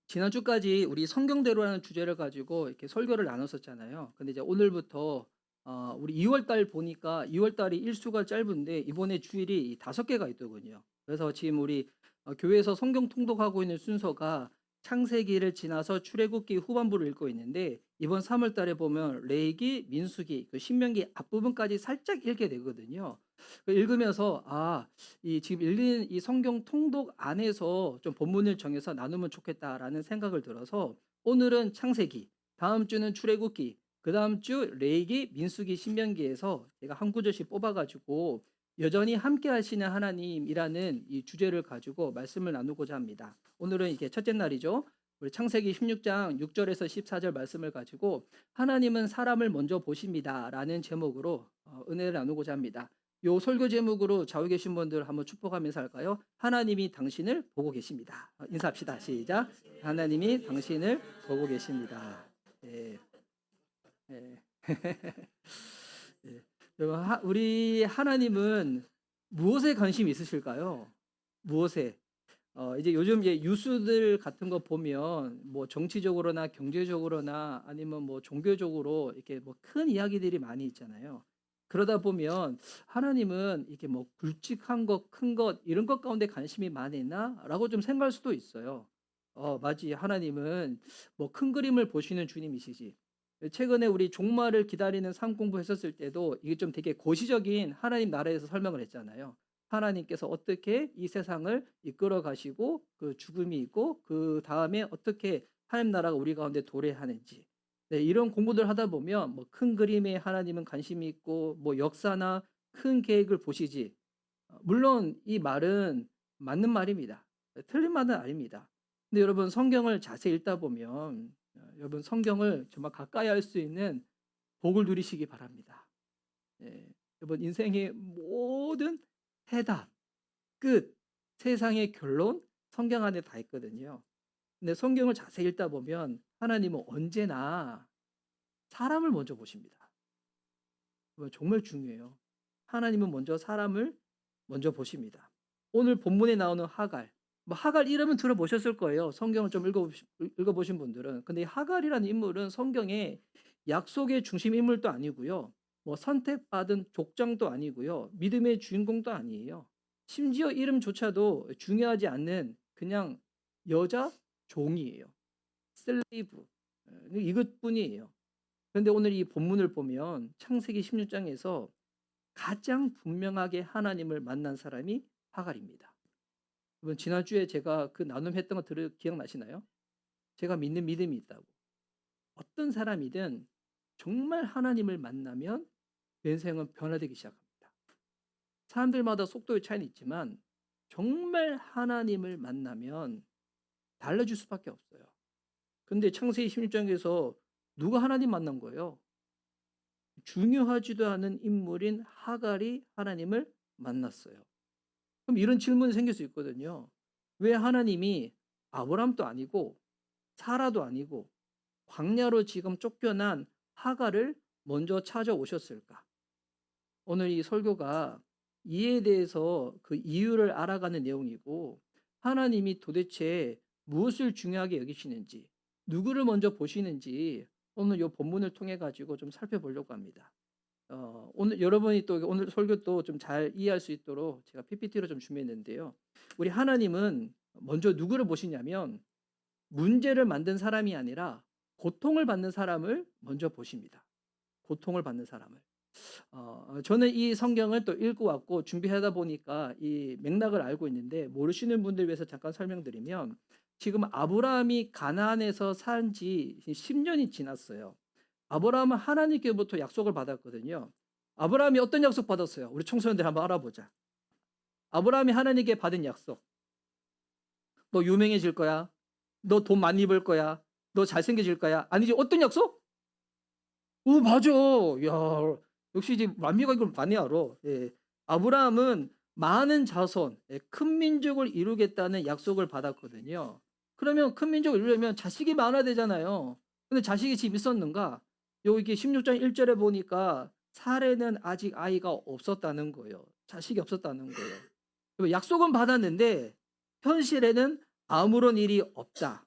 지난주까지 우리 성경대로라는 주제를 가지고 이렇게 설교를 나눴었잖아요. 근데 이제 오늘부터 우리 2월 달 보니까 2월 달이 일수가 짧은데 이번에 주일이 5개가 있더군요. 그래서 지금 우리 교회에서 성경 통독하고 있는 순서가 창세기를 지나서 출애굽기 후반부를 읽고 있는데 이번 3월 달에 보면 레위기, 민수기, 그 신명기 앞부분까지 살짝 읽게 되거든요. 읽으면서 이 지금 읽는 이 성경 통독 안에서 좀 본문을 정해서 나누면 좋겠다라는 생각을 들어서 오늘은 창세기, 다음 주는 출애굽기, 그다음 주 레위기, 민수기, 신명기에서 제가 한 구절씩 뽑아가지고 여전히 함께 하시는 하나님이라는 이 주제를 가지고 말씀을 나누고자 합니다. 오늘은 이게 첫째 날이죠. 우리 창세기 16장 6절에서 14절 말씀을 가지고 하나님은 사람을 먼저 보십니다라는 제목으로 은혜를 나누고자 합니다. 요 설교 제목으로 좌우에 계신 분들 한번 축복하면서 할까요? 하나님이 당신을 보고 계십니다. 인사합시다. 시작. 하나님이 당신을 보고 계십니다. 예, 예. 예. 여러분, 우리 하나님은 무엇에 관심이 있으실까요? 무엇에? 이제 요즘 이제 뉴스들 같은 거 보면 뭐 정치적으로나 경제적으로나 아니면 뭐 종교적으로 이렇게 뭐 큰 이야기들이 많이 있잖아요. 그러다 보면 하나님은 이렇게 뭐 굵직한 것, 큰 것 이런 것 가운데 관심이 많이 있나라고 좀 생각할 수도 있어요. 맞지. 하나님은 뭐 큰 그림을 보시는 주님이시지. 최근에 우리 종말을 기다리는 삶 공부했었을 때도 이게 좀 되게 고시적인 하나님 나라에서 설명을 했잖아요. 하나님께서 어떻게 이 세상을 이끌어 가시고 그 죽음이 있고 그 다음에 어떻게 하나님 나라가 우리 가운데 도래하는지. 네, 이런 공부들 하다 보면 뭐 큰 그림에 하나님은 관심이 있고 뭐 역사나 큰 계획을 보시지. 물론 이 말은 맞는 말입니다. 틀린 말은 아닙니다. 근데 여러분 성경을 자세히 읽다 보면 여러분 성경을 정말 가까이 할 수 있는 복을 누리시기 바랍니다. 예, 여러분 인생의 모든 해답, 끝, 세상의 결론 성경 안에 다 있거든요. 근데 성경을 자세히 읽다 보면 하나님은 언제나 사람을 먼저 보십니다. 정말 중요해요. 하나님은 먼저 사람을 먼저 보십니다. 오늘 본문에 나오는 하갈, 뭐 하갈 이름은 들어보셨을 거예요. 성경을 좀 읽어보신 분들은. 근데 이 하갈이라는 인물은 성경의 약속의 중심 인물도 아니고요. 뭐 선택받은 족장도 아니고요. 믿음의 주인공도 아니에요. 심지어 이름조차도 중요하지 않는 그냥 여자 종이에요. 슬레이브. 이것뿐이에요. 그런데 오늘 이 본문을 보면 창세기 16장에서 가장 분명하게 하나님을 만난 사람이 하갈입니다. 여러분 지난주에 제가 그 나눔했던 거 기억나시나요? 제가 믿는 믿음이 있다고. 어떤 사람이든 정말 하나님을 만나면 내 인생은 변화되기 시작합니다. 사람들마다 속도의 차이는 있지만 정말 하나님을 만나면 달라질 수밖에 없어요. 근데 창세기 16장에서 누가 하나님 만난 거예요? 중요하지도 않은 인물인 하갈이 하나님을 만났어요. 그럼 이런 질문이 생길 수 있거든요. 왜 하나님이 아브람도 아니고 사라도 아니고 광야로 지금 쫓겨난 하갈을 먼저 찾아오셨을까? 오늘 이 설교가 이에 대해서 그 이유를 알아가는 내용이고 하나님이 도대체 무엇을 중요하게 여기시는지 누구를 먼저 보시는지 오늘 이 본문을 통해 가지고 좀 살펴보려고 합니다. 오늘 여러분이 또 오늘 설교도 좀 잘 이해할 수 있도록 제가 PPT로 좀 준비했는데요. 우리 하나님은 먼저 누구를 보시냐면 문제를 만든 사람이 아니라 고통을 받는 사람을 먼저 보십니다. 고통을 받는 사람을. 저는 이 성경을 또 읽고 왔고 준비하다 보니까 이 맥락을 알고 있는데 모르시는 분들 위해서 잠깐 설명드리면 지금 아브라함이 가나안에서 산 지 10년이 지났어요. 아브라함은 하나님께로부터 약속을 받았거든요. 아브라함이 어떤 약속 받았어요? 우리 청소년들 한번 알아보자. 아브라함이 하나님께 받은 약속. 너 유명해질 거야. 너 돈 많이 벌 거야. 너 잘생겨질 거야. 아니지 어떤 약속? 맞아. 야, 역시 이제 만미가 이걸 많이 알아. 예. 아브라함은 많은 자손, 큰 민족을 이루겠다는 약속을 받았거든요. 그러면 큰 민족을 이루려면 자식이 많아야 되잖아요. 근데 자식이 집 있었는가? 여기 16장 1절에 보니까 사레는 아직 아이가 없었다는 거예요. 자식이 없었다는 거예요. 약속은 받았는데 현실에는 아무런 일이 없다.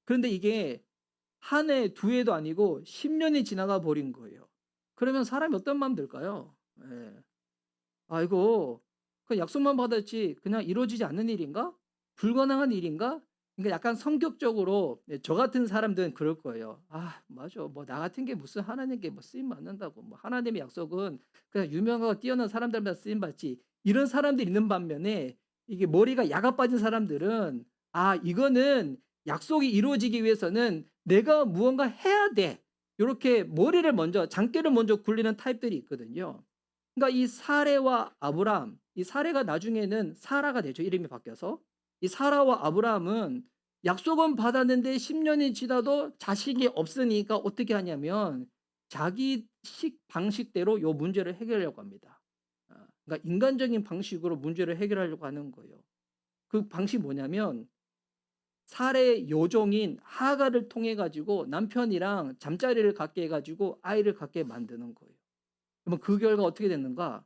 그런데 이게 한 해, 두 해도 아니고 10년이 지나가 버린 거예요. 그러면 사람이 어떤 마음 들까요? 예. '아 이거 그냥 약속만 받았지 그냥 이루어지지 않는 일인가? 불가능한 일인가?' 그러니까 약간 성격적으로 저 같은 사람들은 그럴 거예요. '아 맞아. 뭐 나 같은 게 무슨 하나님께 뭐 쓰임 받는다고. 뭐 하나님의 약속은 그냥 유명하고 뛰어난 사람들만 쓰임 받지.' 이런 사람들이 있는 반면에 이게 머리가 야가 빠진 사람들은 '아 이거는 약속이 이루어지기 위해서는 내가 무언가 해야 돼.' 요렇게 머리를 먼저 장기를 먼저 굴리는 타입들이 있거든요. 그러니까 이 사레와 아브람, 이 사레가 나중에는 사라가 되죠, 이름이 바뀌어서. 이 사라와 아브라함은 약속은 받았는데 10년이 지나도 자식이 없으니까 어떻게 하냐면 자기 방식대로 요 문제를 해결하려고 합니다. 그러니까 인간적인 방식으로 문제를 해결하려고 하는 거예요. 그 방식이 뭐냐면 사레의 요종인 하갈을 통해 가지고 남편이랑 잠자리를 갖게 해 가지고 아이를 갖게 만드는 거예요. 그러면 그 결과 어떻게 됐는가?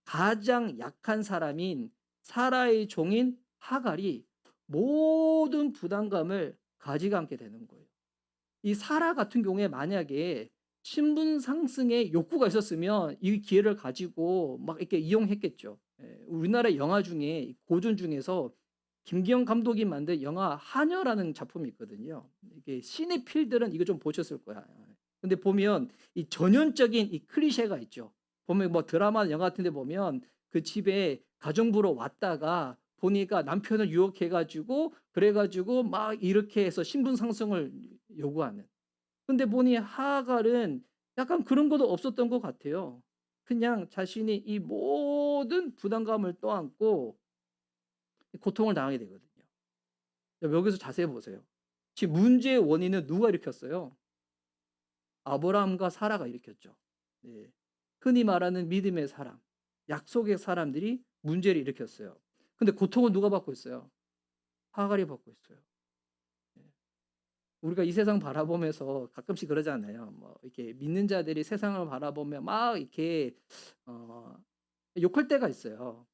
가장 약한 사람인 사라의 종인 하갈이 모든 부담감을 가지고 앉게 되는 거예요. 이 사라 같은 경우에 만약에 신분 상승의 욕구가 있었으면 이 기회를 가지고 막 이렇게 이용했겠죠. 예. 우리나라 영화 중에 고전 중에서 김기영 감독이 만든 영화 하녀라는 작품이 있거든요. 이게 시네필들은 이거 좀 보셨을 거야. 근데 보면 이 전형적인 이 클리셰가 있죠. 보면 뭐 드라마나 영화 같은 데 보면 그 집에 가정부로 왔다가 보니까 남편을 유혹해 가지고 그래 가지고 막 이렇게 해서 신분 상승을 요구하는. 근데 보니 하갈은 약간 그런 것도 없었던 것 같아요. 그냥 자신이 이 모든 부담감을 떠안고 고통을 당하게 되거든요. 여기서 자세히 보세요. 지금 문제의 원인은 누가 일으켰어요? 아브라함과 사라가 일으켰죠. 네. 흔히 말하는 믿음의 사람, 약속의 사람들이 문제를 일으켰어요. 근데 고통은 누가 받고 있어요? 하갈이 받고 있어요. 네. 우리가 이 세상 바라보면서 가끔씩 그러잖아요. 뭐 이렇게 믿는 자들이 세상을 바라보며 막 이렇게 어 욕할 때가 있어요.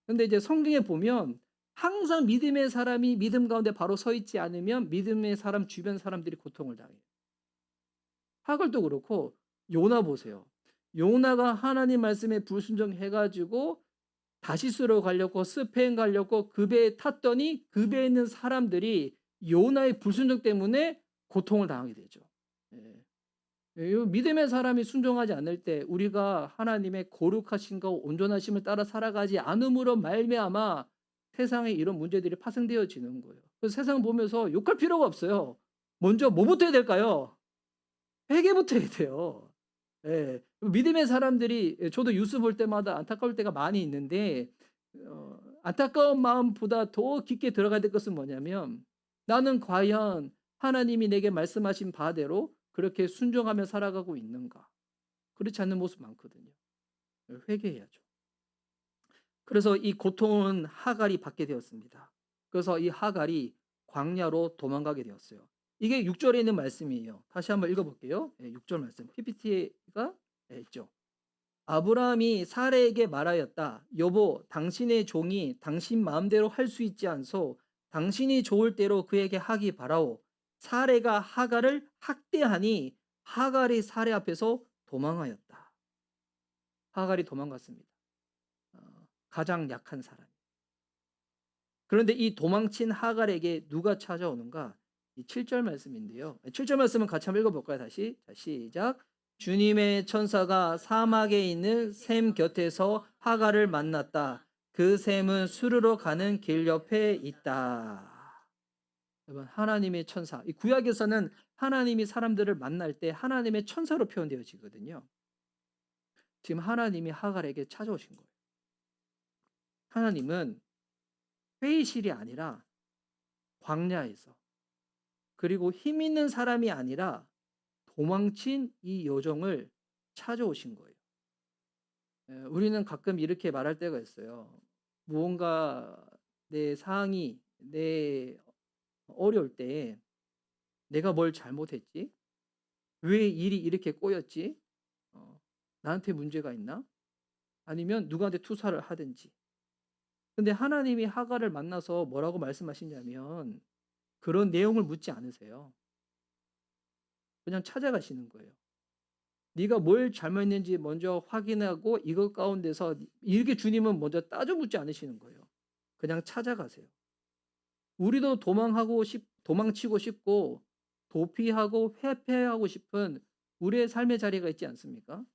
근데 이제 성경에 보면 항상 믿음의 사람이 믿음 가운데 바로 서 있지 않으면 믿음의 사람 주변 사람들이 고통을 당해요. 하글도 그렇고 요나 보세요. 요나가 하나님 말씀에 불순종해 가지고 다시스로 가려고 스페인 가려고 그 배에 탔더니 그 배에 있는 사람들이 요나의 불순종 때문에 고통을 당하게 되죠. 예. 요 믿음의 사람이 순종하지 않을 때 우리가 하나님의 거룩하심과 온전하심을 따라 살아가지 않음으로 말미암아 세상에 이런 문제들이 파생되어지는 거예요. 그래서 세상 보면서 욕할 필요가 없어요. 먼저 뭐부터 해야 될까요? 회개부터 해야 돼요. 예. 믿음의 사람들이 저도 뉴스 볼 때마다 안타까울 때가 많이 있는데 안타까운 마음보다 더 깊게 들어가야 될 것은 뭐냐면 '나는 과연 하나님이 내게 말씀하신 바대로 그렇게 순종하며 살아가고 있는가?' 그렇지 않는 모습 많거든요. 회개해야죠. 그래서 이 고통은 하갈이 받게 되었습니다. 그래서 이 하갈이 광야로 도망가게 되었어요. 이게 6 절에 있는 말씀이에요. 다시 한번 읽어 볼게요. 예 6절 말씀. PPT가 있죠. 아브라함이 사레에게 말하였다. 여보, 당신의 종이 당신 마음대로 할 수 있지 않소. 당신이 좋을 대로 그에게 하기 바라오. 사레가 하갈을 학대하니 하갈이 사레 앞에서 도망하였다. 하갈이 도망갔습니다. 가장 약한 사람. 그런데 이 도망친 하갈에게 누가 찾아오는가? 이 7절 말씀인데요. 7절 말씀은 같이 한번 읽어볼까요? 다시. 자, 시작. 주님의 천사가 사막에 있는 샘 곁에서 하갈을 만났다. 그 샘은 수르러 가는 길 옆에 있다. 여러분, 하나님의 천사. 이 구약에서는 하나님이 사람들을 만날 때 하나님의 천사로 표현되어지거든요. 지금 하나님이 하갈에게 찾아오신 거예요. 하나님은 회의실이 아니라 광야에서 그리고 힘 있는 사람이 아니라 도망친 이 여종을 찾아오신 거예요. 우리는 가끔 이렇게 말할 때가 있어요. 무언가 내 상황이 내 어려울 때 '내가 뭘 잘못했지? 왜 일이 이렇게 꼬였지? 나한테 문제가 있나?' 아니면 누구한테 투사를 하든지. 근데 하나님이 하갈을 만나서 뭐라고 말씀하시냐면 그런 내용을 묻지 않으세요. 그냥 찾아가시는 거예요. 네가 뭘 잘못했는지 먼저 확인하고 이것 가운데서 이렇게 주님은 먼저 따져 묻지 않으시는 거예요. 그냥 찾아가세요. 우리도 도망치고 싶고 도피하고 회피하고 싶은 우리의 삶의 자리가 있지 않습니까?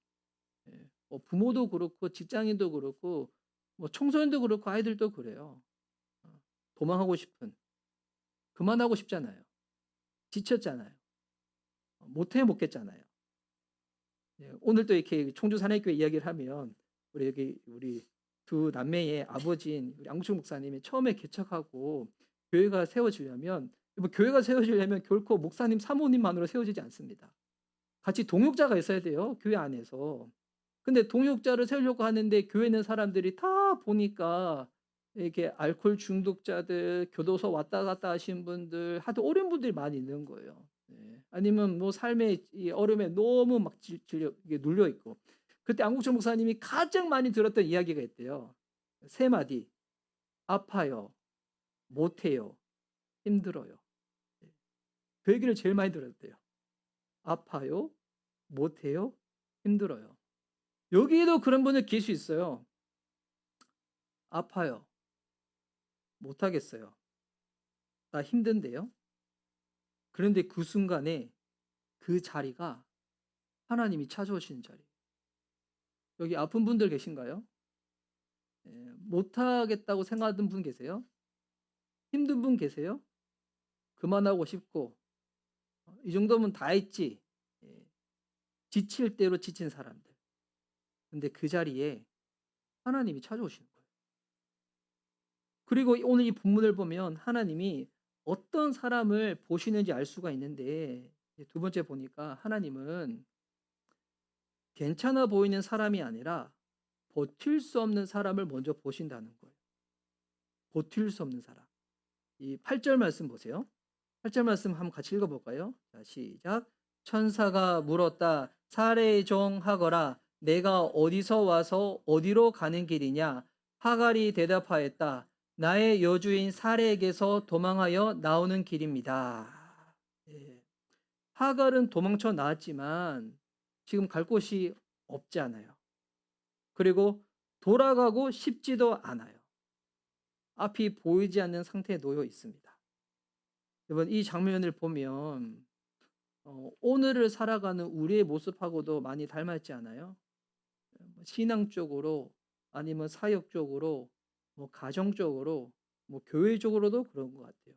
예. 부모도 그렇고 직장인도 그렇고 뭐 청소년도 그렇고 아이들도 그래요. 도망하고 싶은, 그만하고 싶잖아요. 지쳤잖아요. 못 해 먹겠잖아요. 예. 오늘 또 이렇게 청주 산해교회 이야기를 하면 우리 두 남매의 아버지인 우리 안국철 목사님이 처음에 개척하고 교회가 세워지려면 교회가 세워지려면 결코 목사님 사모님만으로 세워지지 않습니다. 같이 동역자가 있어야 돼요, 교회 안에서. 근데 동역자를 세우려고 하는데 교회 있는 사람들이 다 보니까 이렇게 알코올 중독자들, 교도소 왔다 갔다 하신 분들, 하도 어려운 분들이 많이 있는 거예요. 예. 아니면 뭐 삶의 이 얼음에 너무 막 이게 눌려 있고. 그때 안국철 목사님이 가장 많이 들었던 이야기가 있대요. 세 마디. 아파요. 못해요. 힘들어요. 예. 그 얘기를 제일 많이 들었대요. 아파요. 못해요. 힘들어요. 여기에도 그런 분을 계실 수 있어요. 아파요. 못하겠어요. 나 힘든데요. 그런데 그 순간에 그 자리가 하나님이 찾아오시는 자리. 여기 아픈 분들 계신가요? 예, 못하겠다고 생각하는 분 계세요? 힘든 분 계세요? 그만하고 싶고 이 정도면 다 했지. 예, 지칠 대로 지친 사람들. 근데 그 자리에 하나님이 찾아오시는 거예요. 그리고 오늘 이 본문을 보면 하나님이 어떤 사람을 보시는지 알 수가 있는데 두 번째 보니까 하나님은 괜찮아 보이는 사람이 아니라 버틸 수 없는 사람을 먼저 보신다는 거예요. 버틸 수 없는 사람. 이 8절 말씀 보세요. 8절 말씀 한번 같이 읽어볼까요? 자, 시작. 천사가 물었다. 사레의 종 하거라. 내가 어디서 와서 어디로 가는 길이냐? 하갈이 대답하였다. 나의 여주인 사레에게서 도망하여 나오는 길입니다. 예. 하갈은 도망쳐 나왔지만 지금 갈 곳이 없지 않아요. 그리고 돌아가고 싶지도 않아요. 앞이 보이지 않는 상태에 놓여 있습니다. 여러분, 이 장면을 보면 오늘을 살아가는 우리의 모습하고도 많이 닮았지 않아요? 신앙적으로 아니면 사역적으로 뭐 가정적으로 뭐 교회적으로도 그런 것 같아요.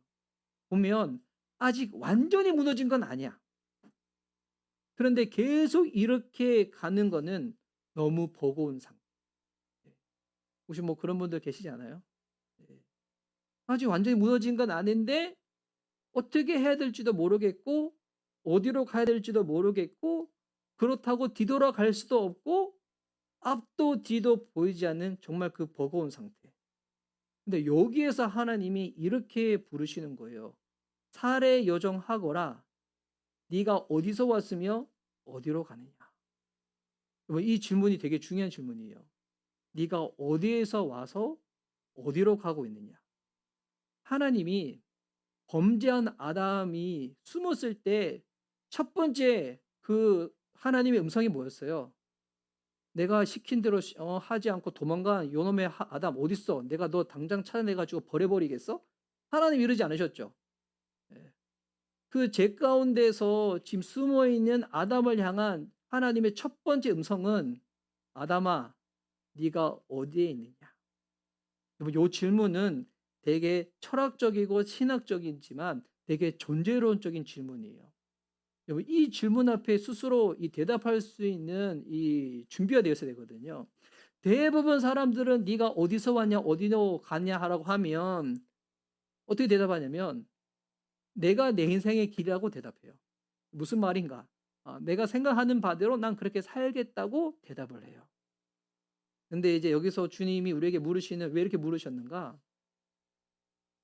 보면 아직 완전히 무너진 건 아니야. 그런데 계속 이렇게 가는 거는 너무 버거운 상태. 혹시 뭐 그런 분들 계시지 않아요? 아직 완전히 무너진 건 아닌데 어떻게 해야 될지도 모르겠고 어디로 가야 될지도 모르겠고 그렇다고 뒤돌아갈 수도 없고 앞도 뒤도 보이지 않는 정말 그 버거운 상태. 근데 여기에서 하나님이 이렇게 부르시는 거예요. 살해 여정하거라. 네가 어디서 왔으며 어디로 가느냐. 이 질문이 되게 중요한 질문이에요. 네가 어디에서 와서 어디로 가고 있느냐. 하나님이 범죄한 아담이 숨었을 때 첫 번째 그 하나님의 음성이 뭐였어요? 내가 시킨 대로 하지 않고 도망간 요놈의 아담 어딨어? 내가 너 당장 찾아내가지고 버려버리겠어? 하나님 이러지 않으셨죠. 예. 그 죄 가운데서 지금 숨어있는 아담을 향한 하나님의 첫 번째 음성은 아담아 네가 어디에 있느냐. 이 질문은 되게 철학적이고 신학적이지만 되게 존재론적인 질문이에요. 이 질문 앞에 스스로 이 대답할 수 있는 이 준비가 되어야 되거든요. 대부분 사람들은 네가 어디서 왔냐 어디로 가냐라고 하면 어떻게 대답하냐면 내가 내 인생의 길이라고 대답해요. 무슨 말인가? 내가 생각하는 바대로 난 그렇게 살겠다고 대답을 해요. 근데 이제 여기서 주님이 우리에게 물으시는 왜 이렇게 물으셨는가?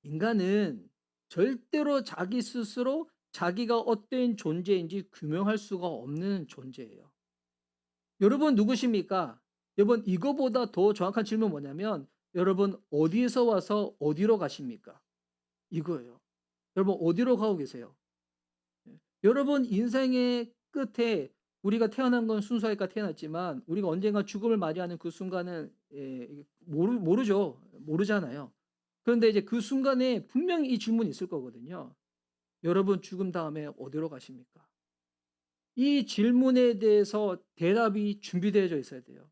인간은 절대로 자기 스스로 자기가 어떤 존재인지 규명할 수가 없는 존재예요. 여러분 누구십니까? 여러분 이거보다 더 정확한 질문 뭐냐면 여러분 어디에서 와서 어디로 가십니까? 이거예요. 여러분 어디로 가고 계세요? 예. 여러분 인생의 끝에 우리가 태어난 건 순수하니까 태어났지만 우리가 언젠가 죽음을 맞이하는 그 순간은 이게 모르죠. 모르잖아요. 그런데 이제 그 순간에 분명히 이 질문이 있을 거거든요. 여러분 죽음 다음에 어디로 가십니까? 이 질문에 대해서 대답이 준비되어져 있어야 돼요.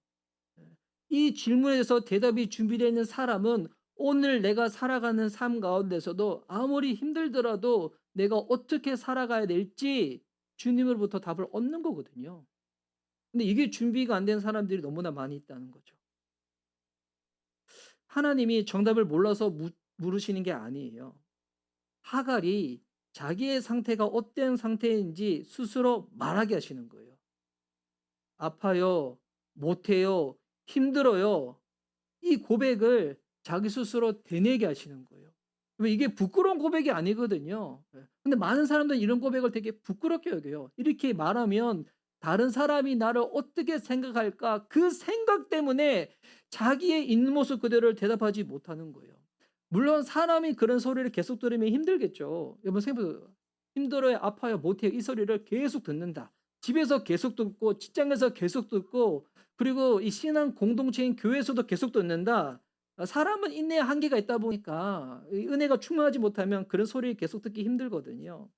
예. 이 질문에 대해서 대답이 준비되어 있는 사람은 오늘 내가 살아가는 삶 가운데서도 아무리 힘들더라도 내가 어떻게 살아가야 될지 주님으로부터 답을 얻는 거거든요. 근데 이게 준비가 안 된 사람들이 너무나 많이 있다는 거죠. 하나님이 정답을 몰라서 물으시는 게 아니에요. 하갈이 자기의 상태가 어떤 상태인지 스스로 말하게 하시는 거예요. 아파요, 못해요, 힘들어요. 이 고백을 자기 스스로 되뇌게 하시는 거예요. 왜 이게 부끄러운 고백이 아니거든요. 예. 근데 많은 사람들은 이런 고백을 되게 부끄럽게 여겨요. 이렇게 말하면 다른 사람이 나를 어떻게 생각할까? 그 생각 때문에 자기의 있는 모습 그대로를 대답하지 못하는 거예요. 물론 사람이 그런 소리를 계속 들으면 힘들겠죠. 여러분 생각해 보세요. 힘들어요, 아파요, 못해요. 이 소리를 계속 듣는다. 집에서 계속 듣고 직장에서 계속 듣고 그리고 이 신앙 공동체인 교회에서도 계속 듣는다. 사람은 인내의 한계가 있다 보니까 이 은혜가 충만하지 못하면 그런 소리를 계속 듣기 힘들거든요.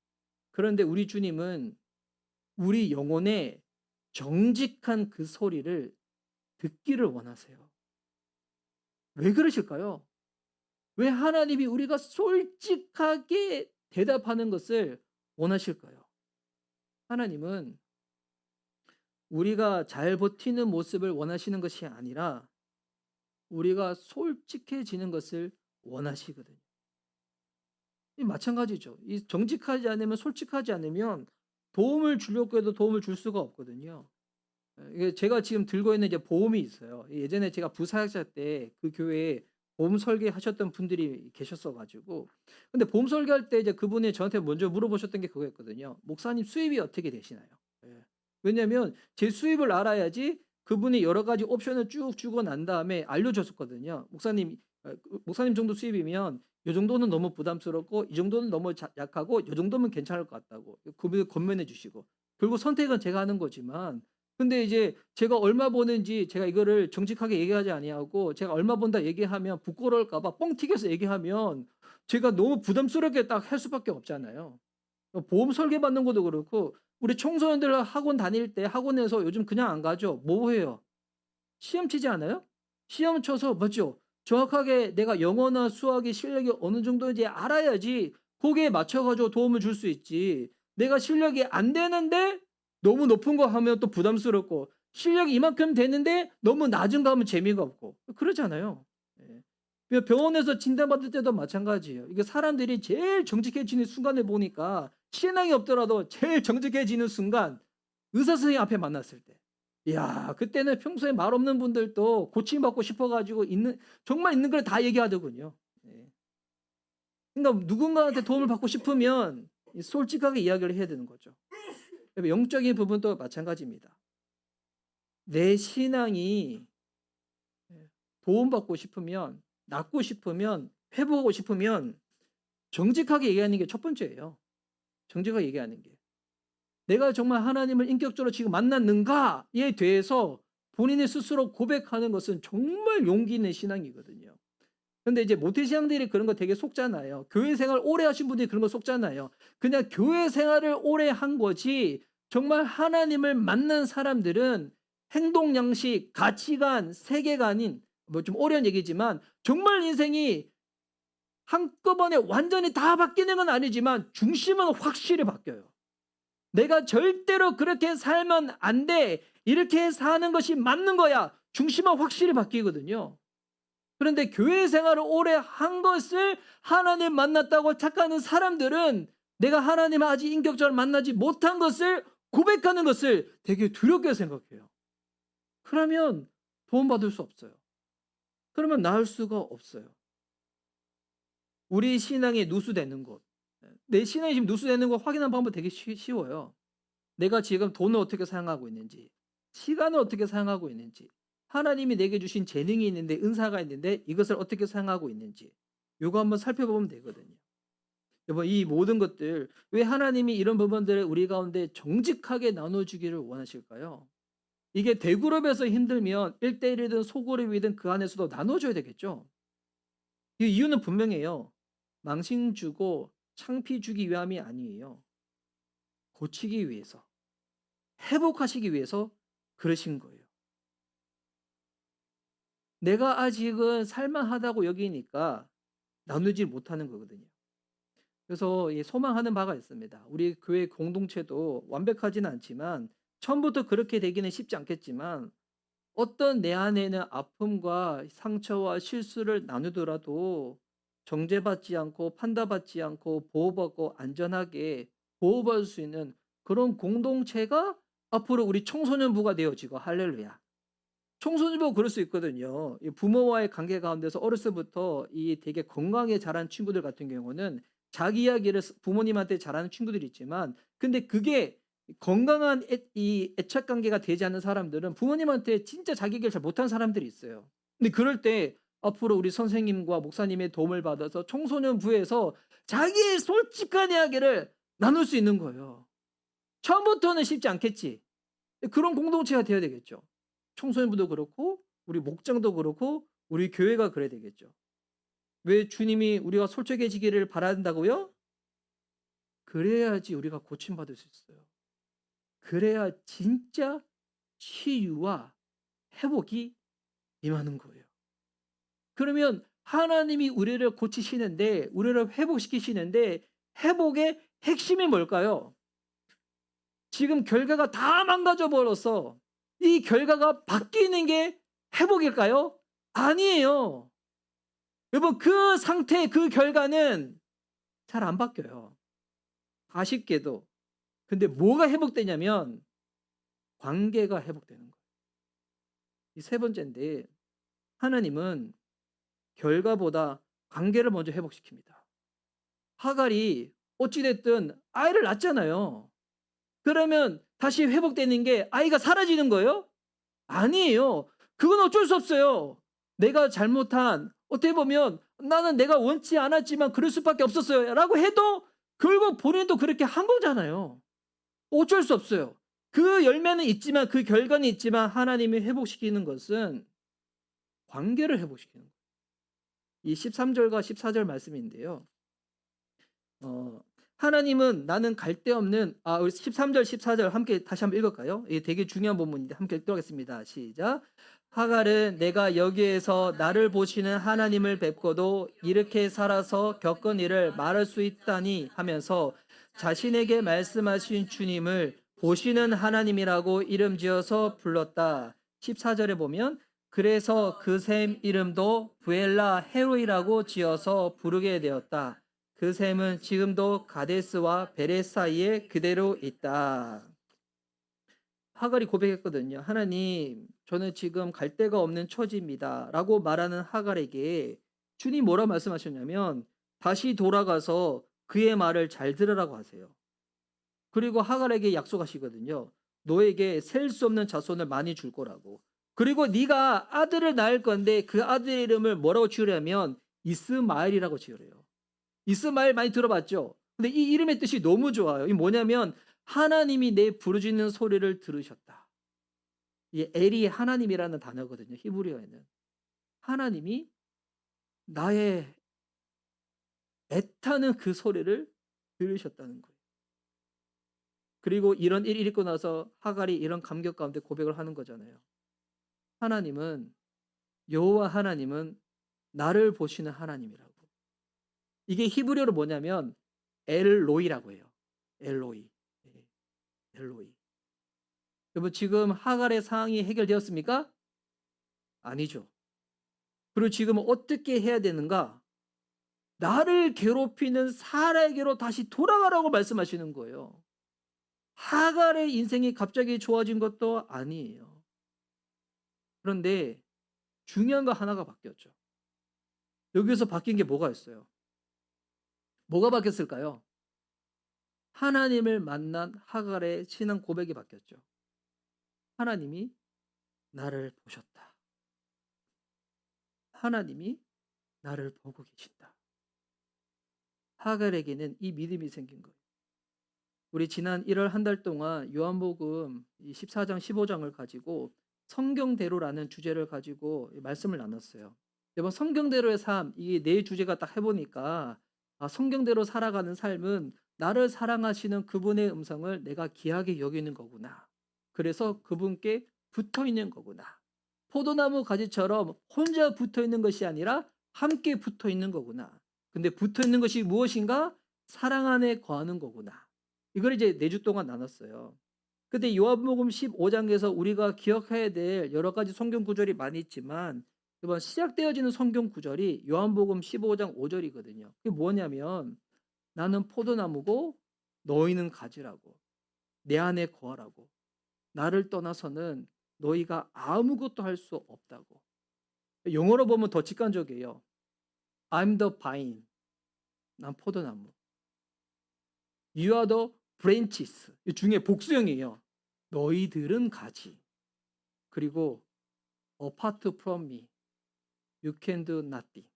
그런데 우리 주님은 우리 영혼에 정직한 그 소리를 듣기를 원하세요. 왜 그러실까요? 왜 하나님이 우리가 솔직하게 대답하는 것을 원하실까요? 하나님은 우리가 잘 버티는 모습을 원하시는 것이 아니라 우리가 솔직해지는 것을 원하시거든요. 이 마찬가지죠. 이 정직하지 않으면 솔직하지 않으면 도움을 주려고 해도 도움을 줄 수가 없거든요. 이게 제가 지금 들고 있는 이제 보험이 있어요. 예전에 제가 부사역자 때 그 교회에 보험 설계하셨던 분들이 계셨어 가지고 근데 보험 설계할 때 이제 그분이 저한테 먼저 물어보셨던 게 그거였거든요. "목사님 수입이 어떻게 되시나요?" 예. 왜냐면 제 수입을 알아야지 그분이 여러 가지 옵션을 쭉 주고 난 다음에 알려줬었거든요. 목사님 정도 수입이면 요 정도는 너무 부담스럽고 이 정도는 너무 약하고 요 정도면 괜찮을 것 같다고 그분을 권면해 주시고 결국 선택은 제가 하는 거지만 근데 이제 제가 얼마 버는지 제가 이거를 정직하게 얘기하지 아니하고 제가 얼마 번다 얘기하면 부끄러울까 봐 뻥 튀겨서 얘기하면 제가 너무 부담스럽게 딱 할 수밖에 없잖아요. 보험 설계 받는 것도 그렇고 우리 청소년들 학원 다닐 때 학원에서 요즘 그냥 안 가죠. 뭐 해요? 시험 치지 않아요? 시험 쳐서 맞죠? 정확하게 내가 영어나 수학의 실력이 어느 정도인지 알아야지 거기에 맞춰 가지고 도움을 줄 수 있지. 내가 실력이 안 되는데 너무 높은 거 하면 또 부담스럽고 실력이 이만큼 되는데 너무 낮은 거 하면 재미가 없고 그러잖아요. 예. 병원에서 진단받을 때도 마찬가지예요. 이게 사람들이 제일 정직해지는 순간을 보니까 신앙이 없더라도 제일 정직해지는 순간 의사 선생님 앞에 만났을 때. 이야 그때는 평소에 말 없는 분들도 고침받고 싶어 가지고 정말 있는 걸 다 얘기하더군요. 예. 그러니까 누군가한테 도움을 받고 싶으면 솔직하게 이야기를 해야 되는 거죠. 영적인 부분도 마찬가지입니다. 내 신앙이 도움받고 싶으면 낫고 싶으면 회복하고 싶으면 정직하게 얘기하는 게 첫 번째예요. 정직하게 얘기하는 게. 내가 정말 하나님을 인격적으로 지금 만났는가에 대해서 본인이 스스로 고백하는 것은 정말 용기 있는 신앙이거든요. 근데 이제 모태신앙들이 그런 거 되게 속잖아요. 교회 생활 오래 하신 분들이 그런 거 속잖아요. 그냥 교회 생활을 오래 한 거지 정말 하나님을 만난 사람들은 행동 양식, 가치관, 세계관인 뭐 좀 어려운 얘기지만 정말 인생이 한꺼번에 완전히 다 바뀌는 건 아니지만 중심은 확실히 바뀌어요. 내가 절대로 그렇게 살면 안 돼. 이렇게 사는 것이 맞는 거야. 중심은 확실히 바뀌거든요. 그런데 교회 생활을 오래 한 것을 하나님 만났다고 착각하는 사람들은 내가 하나님을 아직 인격적으로 만나지 못한 것을 고백하는 것을 되게 두렵게 생각해요. 그러면 도움받을 수 없어요. 그러면 나을 수가 없어요. 우리 신앙이 누수되는 것. 내 신앙이 지금 누수되는 거 확인하는 방법 되게 쉬워요. 내가 지금 돈을 어떻게 사용하고 있는지, 시간을 어떻게 사용하고 있는지, 하나님이 내게 주신 재능이 있는데, 은사가 있는데 이것을 어떻게 사용하고 있는지 요거 한번 살펴보면 되거든요. 여러분 이 모든 것들 왜 하나님이 이런 부분들을 우리 가운데 정직하게 나눠 주기를 원하실까요? 이게 대그룹에서 힘들면 1대1이든 소그룹이든 그 안에서도 나눠 줘야 되겠죠. 이 이유는 분명해요. 망신 주고 창피 주기 위함이 아니에요. 고치기 위해서, 회복하시기 위해서 그러신 거예요. 내가 아직은 살만하다고 여기니까 나누지 못하는 거거든요. 그래서 소망하는 바가 있습니다. 우리 교회 공동체도 완벽하지는 않지만 처음부터 그렇게 되기는 쉽지 않겠지만 어떤 내 안에 있는 아픔과 상처와 실수를 나누더라도 정죄받지 않고 판단받지 않고 보호받고 안전하게 보호받을 수 있는 그런 공동체가 앞으로 우리 청소년부가 되어지고 할렐루야. 청소년부 그럴 수 있거든요. 이 부모와의 관계 가운데서 어렸을부터 이 되게 건강하게 자란 친구들 같은 경우는 자기 이야기를 부모님한테 잘하는 친구들이 있지만 근데 그게 건강한 이 애착 관계가 되지 않는 사람들은 부모님한테 진짜 자기 얘기를 잘 못하는 사람들이 있어요. 근데 그럴 때 앞으로 우리 선생님과 목사님의 도움을 받아서 청소년부에서 자기의 솔직한 이야기를 나눌 수 있는 거예요. 처음부터는 쉽지 않겠지. 그런 공동체가 되어야 되겠죠. 청소년부도 그렇고 우리 목장도 그렇고 우리 교회가 그래야 되겠죠. 왜 주님이 우리가 솔직해지기를 바란다고요? 그래야지 우리가 고침받을 수 있어요. 그래야 진짜 치유와 회복이 임하는 거예요. 그러면 하나님이 우리를 고치시는데 우리를 회복시키시는데 회복의 핵심이 뭘까요? 지금 결과가 다 망가져 버렸어. 이 결과가 바뀌는 게 회복일까요? 아니에요. 여러분 그 상태 그 결과는 잘 안 바뀌어요. 아쉽게도. 근데 뭐가 회복되냐면 관계가 회복되는 거예요. 이 세 번째인데 하나님은 결과보다 관계를 먼저 회복시킵니다. 하갈이 어찌 됐든 아이를 낳잖아요. 그러면 다시 회복되는 게 아이가 사라지는 거예요? 아니에요. 그건 어쩔 수 없어요. 내가 잘못한 어떻게 보면 '나는 내가 원치 않았지만 그럴 수밖에 없었어요.'라고 해도 결국 본인도 그렇게 한 거잖아요. 어쩔 수 없어요. 그 열매는 있지만 그 결과는 있지만 하나님이 회복시키는 것은 관계를 회복시키는 거예요. 이 13 절과 14절 말씀인데요. 어 하나님은 나는 갈데 없는 우리 13절 14절 함께 다시 한번 읽을까요? 이게 되게 중요한 부분인데 함께 읽도록 하겠습니다. 시작. 하갈은 내가 여기에서 나를 보시는 하나님을 뵙고도 이렇게 살아서 겪은 일을 말할 수 있다니 하면서 자신에게 말씀하신 주님을 보시는 하나님이라고 이름 지어서 불렀다. 14절에 보면 그래서 그 샘 이름도 부엘라 헤로이라고 지어서 부르게 되었다. 그 샘은 지금도 가데스와 베레 사이에 그대로 있다. 하갈이 고백했거든요. 하나님, 저는 지금 갈 데가 없는 처지입니다. 라고 말하는 하갈에게 주님 뭐라 말씀하셨냐면 다시 돌아가서 그의 말을 잘 들으라고 하세요. 그리고 하갈에게 약속하시거든요. 너에게 셀 수 없는 자손을 많이 줄 거라고. 그리고 네가 아들을 낳을 건데 그 아들의 이름을 뭐라고 지으려면 이스마엘이라고 지으래요. 이스마엘 많이 들어봤죠? 근데 이 이름의 뜻이 너무 좋아요. 이 뭐냐면 하나님이 내 부르짖는 소리를 들으셨다. 이 엘이 하나님이라는 단어거든요. 히브리어에는. 하나님이 나의 애타는 그 소리를 들으셨다는 거예요. 그리고 이런 일이 있고 나서 하갈이 이런 감격 가운데 고백을 하는 거잖아요. 하나님은 여호와 하나님은 나를 보시는 하나님이라고. 이게 히브리어로 뭐냐면 엘로이라고 해요. 엘로이. 예, 엘로이. 여러분 지금 하갈의 상황이 해결되었습니까? 아니죠. 그리고 지금 어떻게 해야 되는가? 나를 괴롭히는 사라에게로 다시 돌아가라고 말씀하시는 거예요. 하갈의 인생이 갑자기 좋아진 것도 아니에요. 그런데 중요한 거 하나가 바뀌었죠. 여기서 바뀐 게 뭐가 있어요? 뭐가 바뀌었을까요? 하나님을 만난 하갈의 신앙 고백이 바뀌었죠. 하나님이 나를 보셨다. 하나님이 나를 보고 계신다. 하갈에게는 이 믿음이 생긴 거예요. 우리 지난 1월 한 달 동안 요한복음 14장 15장을 가지고 성경대로라는 주제를 가지고 말씀을 나눴어요. 이번 성경대로의 삶, 이 네 주제가 딱 해보니까 성경대로 살아가는 삶은 나를 사랑하시는 그분의 음성을 내가 귀하게 여기는 거구나. 그래서 그분께 붙어 있는 거구나. 포도나무 가지처럼 혼자 붙어 있는 것이 아니라 함께 붙어 있는 거구나. 근데 붙어 있는 것이 무엇인가? 사랑 안에 거하는 거구나. 이걸 이제 4주 동안 나눴어요. 근데 요한복음 15장에서 우리가 기억해야 될 여러 가지 성경 구절이 많이 있지만 이번 시작되어지는 성경 구절이 요한복음 15장 5절이거든요. 그게 뭐냐면 나는 포도나무고 너희는 가지라고. 내 안에 거하라고. 나를 떠나서는 너희가 아무것도 할 수 없다고. 영어로 보면 더 직관적이에요. I'm the vine. 난 포도나무. You are the branches. 이 중에 복수형이에요. 너희들은 가지. 그리고 apart from me, you can do nothing.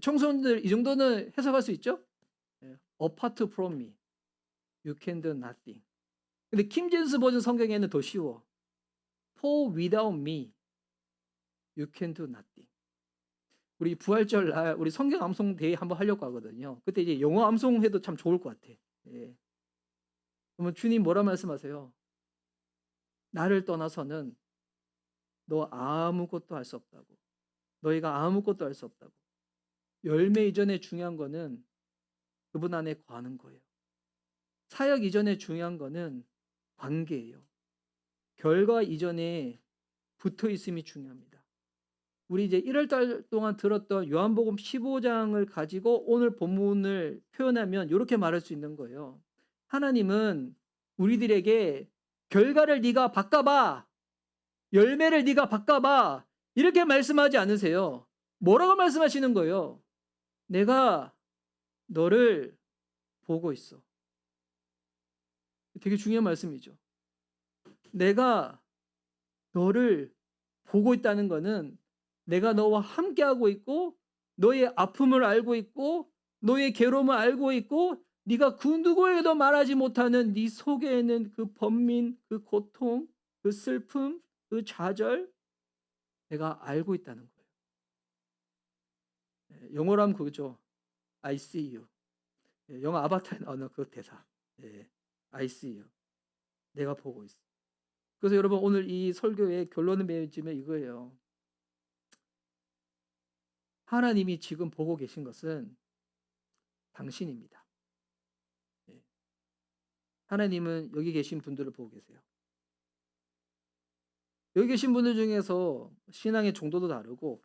청소년들 이 정도는 해석할 수 있죠? apart from me, you can do nothing. 근데 킹제임스 버전 성경에는 더 쉬워. For without me, you can do nothing. 우리 부활절 날 우리 성경 암송 대회 한번 하려고 하거든요. 그때 이제 영어 암송해도 참 좋을 것 같아. 예. 그러면 주님 뭐라 말씀하세요? 나를 떠나서는 너 아무것도 할 수 없다고. 너희가 아무것도 할 수 없다고. 열매 이전에 중요한 거는 그분 안에 거하는 거예요. 사역 이전에 중요한 거는 관계예요. 결과 이전에 붙어 있음이 중요합니다. 우리 이제 1월 달 동안 들었던 요한복음 15장을 가지고 오늘 본문을 표현하면 이렇게 말할 수 있는 거예요. 하나님은 우리들에게 결과를 네가 바꿔봐. 열매를 네가 바꿔봐. 이렇게 말씀하지 않으세요. 뭐라고 말씀하시는 거예요? 내가 너를 보고 있어. 되게 중요한 말씀이죠. 내가 너를 보고 있다는 것은 내가 너와 함께하고 있고 너의 아픔을 알고 있고 너의 괴로움을 알고 있고 네가 그 누구에게도 말하지 못하는 네 속에 있는 그 번민, 그 고통, 그 슬픔, 그 좌절 내가 알고 있다는 거예요. 영어로 하면 그거죠. I see you. 영어 아바타에 나오는 그 대사. I see you. 내가 보고 있어. 그래서 여러분 오늘 이 설교의 결론을 맺으면 이거예요. 하나님이 지금 보고 계신 것은 당신입니다. 하나님은 여기 계신 분들을 보고 계세요. 여기 계신 분들 중에서 신앙의 정도도 다르고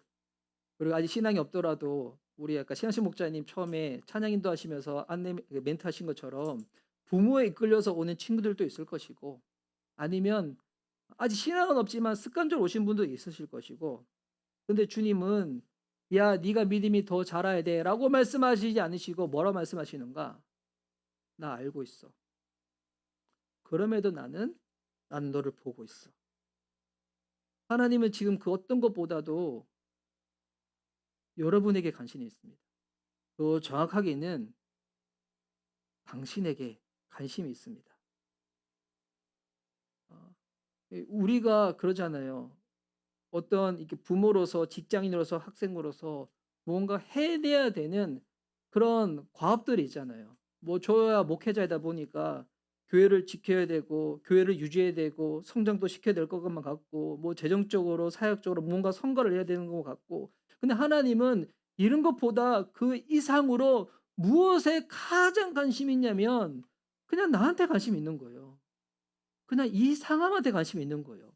그리고 아직 신앙이 없더라도 우리 아까 신앙식 목자님 처음에 찬양 인도하시면서 안내 멘트 하신 것처럼 부모에 이끌려서 오는 친구들도 있을 것이고 아니면 아직 신앙은 없지만 습관적으로 오신 분도 있으실 것이고 근데 주님은 야 네가 믿음이 더 자라야 돼 라고 말씀하시지 않으시고 뭐라고 말씀하시는가? 나 알고 있어. 그럼에도 나는 너를 보고 있어. 하나님은 지금 그 어떤 것보다도 여러분에게 관심이 있습니다. 또 정확하게는 당신에게 관심이 있습니다. 우리가 그러잖아요. 어떤 이렇게 부모로서 직장인으로서 학생으로서 뭔가 해내야 되는 그런 과업들이 있잖아요. 뭐 저야 목회자이다 보니까 교회를 지켜야 되고 교회를 유지해야 되고 성장도 시켜야 될 것만 같고 뭐 재정적으로 사역적으로 뭔가 성과를 내야 되는 것 같고 근데 하나님은 이런 것보다 그 이상으로 무엇에 가장 관심이 있냐면 그냥 나한테 관심이 있는 거예요. 그냥 이 상황한테 관심이 있는 거예요.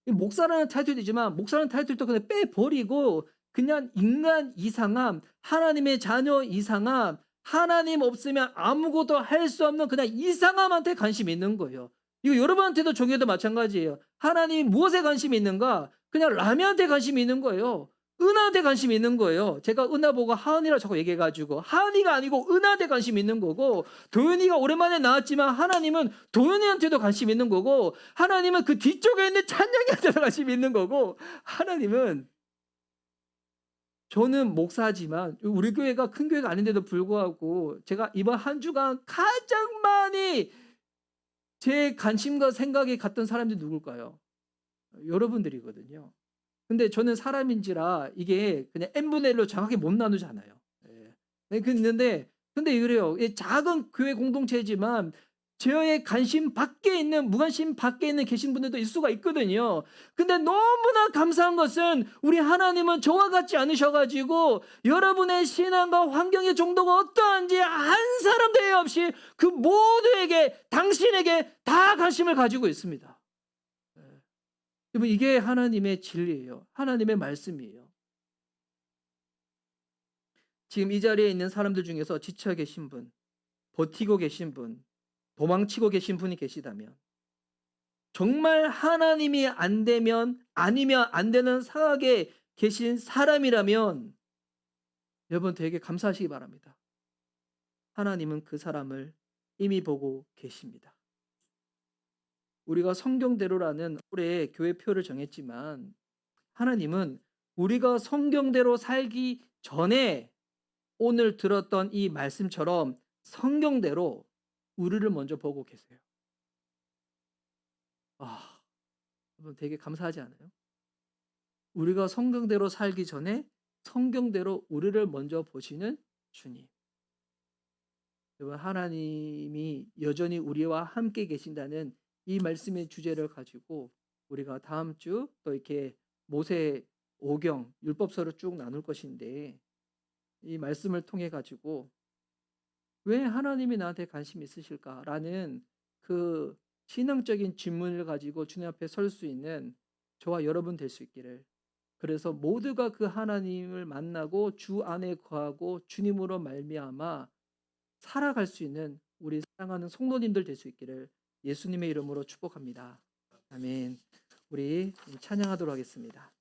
목사라는 타이틀이지만 목사라는 타이틀도 그냥 빼버리고 그냥 인간 이상함, 하나님의 자녀 이상함, 하나님 없으면 아무것도 할 수 없는 그냥 이상함한테 관심이 있는 거예요. 이거 여러분한테도 종교도 마찬가지예요. 하나님 무엇에 관심이 있는가? 그냥 라면한테 관심이 있는 거예요. 은하한테 관심이 있는 거예요. 제가 은하 보고 하은이라고 자꾸 얘기해가지고 하은이가 아니고 은하한테 관심이 있는 거고 도현이가 오랜만에 나왔지만 하나님은 도현이한테도 관심이 있는 거고 하나님은 그 뒤쪽에 있는 찬양이한테도 관심이 있는 거고 하나님은 저는 목사지만 우리 교회가 큰 교회가 아닌데도 불구하고 제가 이번 한 주간 가장 많이 제 관심과 생각이 갔던 사람들이 누굴까요? 여러분들이거든요. 근데 저는 사람인지라 이게 그냥 n분의 1로 정확히 못 나누잖아요. 예. 네, 근데 그래요. 이 작은 교회 공동체지만 저의 관심 밖에 있는 무관심 밖에 있는 계신 분들도 있을 수가 있거든요. 근데 너무나 감사한 것은 우리 하나님은 저와 같지 않으셔 가지고 여러분의 신앙과 환경의 정도가 어떠한지 한 사람도 예외 없이 그 모두에게 당신에게 다 관심을 가지고 있습니다. 예. 여러분 이게 하나님의 진리예요. 하나님의 말씀이에요. 지금 이 자리에 있는 사람들 중에서 지쳐 계신 분, 버티고 계신 분, 도망치고 계신 분이 계시다면 정말 하나님이 안 되면 아니면 안 되는 상황에 계신 사람이라면 여러분 되게 감사하시기 바랍니다. 하나님은 그 사람을 이미 보고 계십니다. 우리가 성경대로라는 올해 교회표를 정했지만 하나님은 우리가 성경대로 살기 전에 오늘 들었던 이 말씀처럼 성경대로 우리를 먼저 보고 계세요. 아, 여러분 되게 감사하지 않아요? 우리가 성경대로 살기 전에 성경대로 우리를 먼저 보시는 주님. 여러분 하나님이 여전히 우리와 함께 계신다는 이 말씀의 주제를 가지고 우리가 다음 주 또 이렇게 모세 오경 율법서를 쭉 나눌 것인데 이 말씀을 통해 가지고 왜 하나님이 나한테 관심 있으실까라는 그 신앙적인 질문을 가지고 주님 앞에 설 수 있는 저와 여러분 될 수 있기를. 그래서 모두가 그 하나님을 만나고 주 안에 거하고 주님으로 말미암아 살아갈 수 있는 우리 사랑하는 성도님들 될 수 있기를 예수님의 이름으로 축복합니다. 아멘. 우리 찬양하도록 하겠습니다.